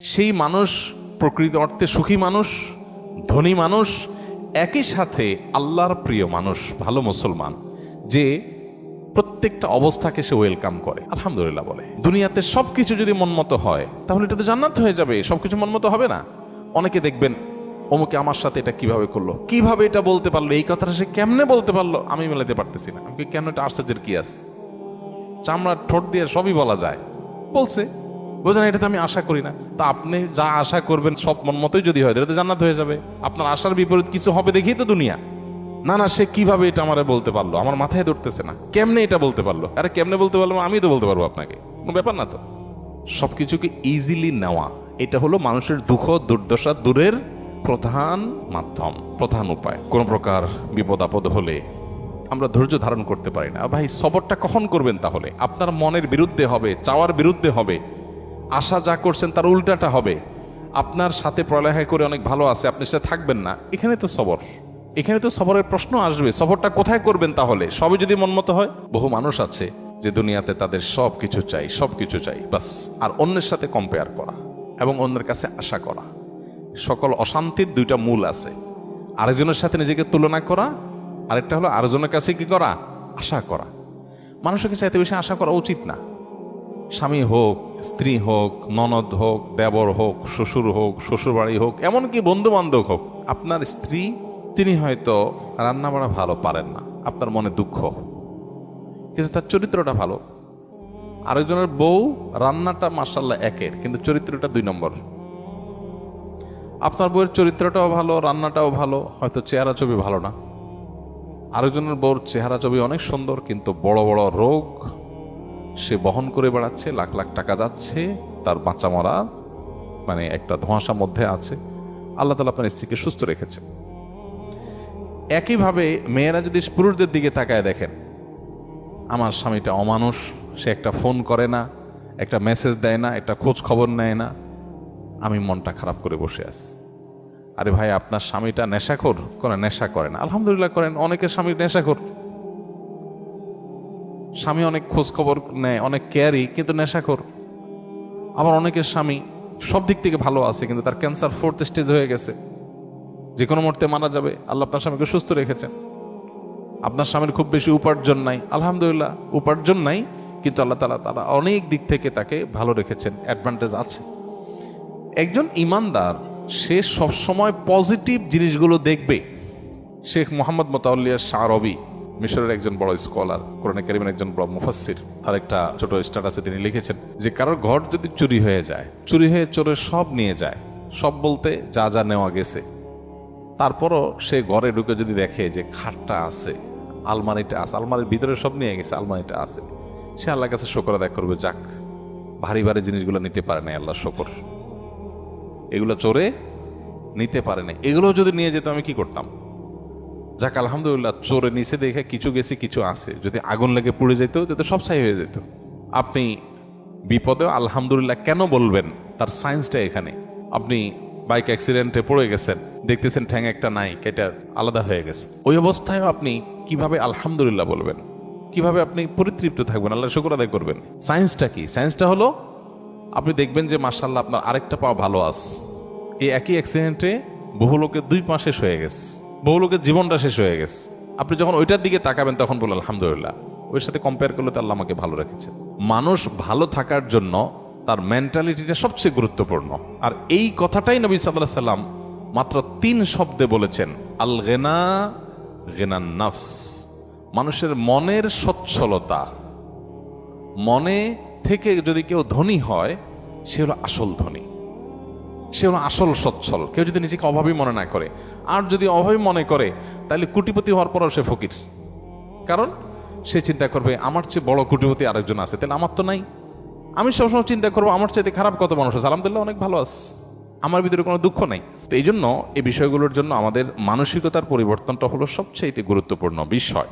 সেই মানুষ প্রকৃত অর্থে সুখী মানুষ, ধনী মানুষ, একই সাথে আল্লাহর প্রিয় মানুষ, ভালো মুসলমান, যে প্রত্যেকটা অবস্থাকে সে ওয়েলকাম করে, আলহামদুলিল্লাহ বলে। দুনিয়াতে সবকিছু যদি মনমতো হয় তাহলে এটা তো জান্নাত হয়ে যাবে। সবকিছু মনমতো হবে না। অনেকে দেখবেন অমুকে আমার সাথে এটা কিভাবে করলো, কিভাবে এটা বলতে পারলো, এই কথাটা সে কেমনে বলতে পারলো, আমি মেলাতে পারতেছি না। আমি কেন, এটা আশ্চর্যের কি আছে? চামড়ার ঠোঁট দিয়ে সবই বলা যায়, বলছে, বোঝেন, এটা তো আমি আশা করি না। তা আপনি যা আশা করবেন সব মন মতোই যদি হয়, এটা তো জান্নাত হয়ে যাবে। আপনার আশার বিপরীত কিছু হবে দেখেই তো দুনিয়া। না না, সে কিভাবে এটা আমারে বলতে পারলো, আমার মাথায় ধরতেছে না, কেমনে এটা বলতে পারলো। আরে কেমনে বলতে পারলো, আমি তো বলতে পারবো আপনাকে, কোনো ব্যাপার না তো। সবকিছুকে ইজিলি নেওয়া, এটা হলো মানুষের দুঃখ দুর্দশা দূরের প্রধান মাধ্যম, প্রধান উপায়। কোন প্রকার বিপদ আপদ হলে আমরা ধৈর্য ধারণ করতে পারি না। ভাই, সবরটা কখন করবেন? তাহলে আপনার মনের বিরুদ্ধে হবে, চাওয়ার বিরুদ্ধে হবে, আশা যা করছেন তার উল্টাটা হবে। আপনার সাথে পড়ালেখা করে অনেক ভালো আছে, আপনি সেটা থাকবেন না, এখানে তো সবর, এখানে তো সবরের প্রশ্ন আসবে। সবরটা কোথায় করবেন তাহলে? সবই যদি মনমতো হয়। বহু মানুষ আছে যে দুনিয়াতে তাদের সব কিছু চাই, সব কিছু চাই, বাস, আর অন্যের সাথে কম্পেয়ার করা এবং অন্যের কাছে আশা করা। সকল অশান্তির দুইটা মূল আছে, আরেকজনের সাথে নিজেকে তুলনা করা, আরেকটা হলো আরেকজনের কাছে কি করা, আশা করা। মানুষের কাছে এত বেশি আশা করা উচিত না। স্বামী হোক, স্ত্রী হোক, ননদ হোক, দেবর হোক, শ্বশুর হোক, শ্বশুর বাড়ি হোক, এমনকি বন্ধু বান্ধব হোক, আপনার স্ত্রী, তিনি হয়তো রান্না বাড়া ভালো পারেন না, আপনার মনে দুঃখ, কিন্তু তার চরিত্রটা ভালো। আরেকজনের বউ রান্নাটা মাশাআল্লাহ একের, কিন্তু চরিত্রটা 2 নম্বর। আপনার বউয়ের চরিত্রটাও ভালো, রান্নাটাও ভালো, হয়তো চেহারা ছবি ভালো না। আরেকজনের বউর চেহারা ছবি অনেক সুন্দর, কিন্তু বড় বড় রোগ সে বহন করে বেড়াচ্ছে, লাখ লাখ টাকা যাচ্ছে, তার বাঁচা মরা মানে একটা ধোঁয়াশার মধ্যে আছে। আল্লাহ তাআলা আপনার স্ত্রীকে সুস্থ রেখেছে। একইভাবে মেয়েরা যদি পুরুষদের দিকে তাকায় দেখেন, আমার স্বামীটা অমানুষ, সে একটা ফোন করে না, একটা মেসেজ দেয় না, একটা খোঁজ খবর নেয় না, আমি মনটা খারাপ করে বসে আছি। আরে ভাই, আপনার স্বামীটা নেশাখোর? কোনো নেশা করে না, আলহামদুলিল্লাহ করেন। অনেকের স্বামী নেশাখোর, স্বামী অনেক খোঁজ খবর নেয়, অনেক কেয়ারি, কিন্তু নেশাখোর। আবার অনেকের স্বামী সব দিক থেকে ভালো আছে, কিন্তু তার ক্যান্সার 4th স্টেজ হয়ে গেছে, যে কোনো মুহূর্তে মারা যাবে। আল্লাহ আপনার স্বামীকে সুস্থ রেখেছেন। আপনার স্বামীর খুব বেশি উপার্জন নাই, আলহামদুলিল্লাহ, উপার্জন নাই, কিন্তু আল্লাহ তাআলা তারা অনেক দিক থেকে তাকে ভালো রেখেছেন, অ্যাডভান্টেজ আছে। একজন ইমানদার সে সবসময় পজিটিভ জিনিসগুলো দেখবে। শেখ মোহাম্মদ মোতাওয়াল্লিয়া শাহরবি, মিশরের একজন বড় স্কলার, কোরআনে কারীমের একজন বড় মুফাসসির, তার একটা ছোট স্ট্যাটাসে তিনি লিখেছেন যে কারোর ঘর যদি চুরি হয়ে যায়, চুরি হয়ে চোরে সব নিয়ে যায়, সব বলতে যা যা নেওয়া গেছে, তারপরও সে ঘরে ঢুকে যদি দেখে যে খাটটা আছে, আলমারিটা আছে, আলমারির ভিতরে সব নিয়ে গেছে, আলমারিটা আছে, সে আল্লাহর কাছে শুকর আদায় করবে, যাক, ভারী ভারী জিনিসগুলো নিতে পারে না, আল্লাহ শুকর, এগুলো চোরে নিতে পারে না, এগুলো যদি নিয়ে যেত আমি কি করতাম, যাক আলহামদুলিল্লাহ, চোরে নিচে দেখে কিছু গেছে, কিছু আছে, যদি আগুন লেগে পুড়ে যেত তাতে সব ছাই হয়ে যেত। আপনি বিপদে আলহামদুলিল্লাহ কেন বলবেন, তার সায়েন্সটা এখানে। আপনি বাইক অ্যাক্সিডেন্টে পড়ে গেছেন, দেখতেছেন ঠ্যাং একটা নাই, কেটে আলাদা হয়ে গেছে, ওই অবস্থায় আপনি কিভাবে আলহামদুলিল্লাহ বলবেন, কিভাবে আপনি পরিতৃপ্ত থাকবেন, আল্লাহ শুকর আদায় করবেন? সায়েন্সটা কি? সায়েন্সটা হলো আপনি দেখবেন যে মাশাআল্লাহ আপনার আরেকটা পা ভালো আছে। এই একই অ্যাক্সিডেন্টে বহু লোকের 2 পা শেষ হয়ে গেছে, বহু লোকের জীবনটা শেষ হয়ে গেছে। আপনি যখন ওইটার দিকে তাকাবেন তখন বলুন আলহামদুলিল্লাহ, ওর সাথে কম্পেয়ার করলে তো আল্লাহ আমাকে ভালো রেখেছে। মানুষ ভালো থাকার জন্য তার মেন্টালিটিটা সবচেয়ে গুরুত্বপূর্ণ। আর এই কথাটাই নবী সাল্লাল্লাহু আলাইহি সাল্লাম মাত্র 3 শব্দে বলেছেন, আল গিনা গিনান নাফস। মানুষের মনের সচ্ছলতা, মনে থেকে যদি কেউ ধনী হয়, সে হলো আসল ধনী, সে হলো আসল সচ্ছল। কেউ যদি নিজেকে অভাবী মনে না করে, আর যদি অভাবী মনে করে, তাহলে কোটিপতি হওয়ার পরও সে ফকির। কারণ সে চিন্তা করবে আমার চেয়ে বড় কোটিপতি আরেকজন আছে, তাহলে আমার তো নাই। আমি সবসময় চিন্তা করবো আমার চাইতে খারাপ কত মানুষ আছে, আলহামদুলিল্লাহ অনেক ভালো আছে, আমার ভিতরে কোনো দুঃখ নাই। তো এই জন্য এই বিষয়গুলোর জন্য আমাদের মানসিকতার পরিবর্তনটা হলো সবচেয়ে গুরুত্বপূর্ণ বিষয়।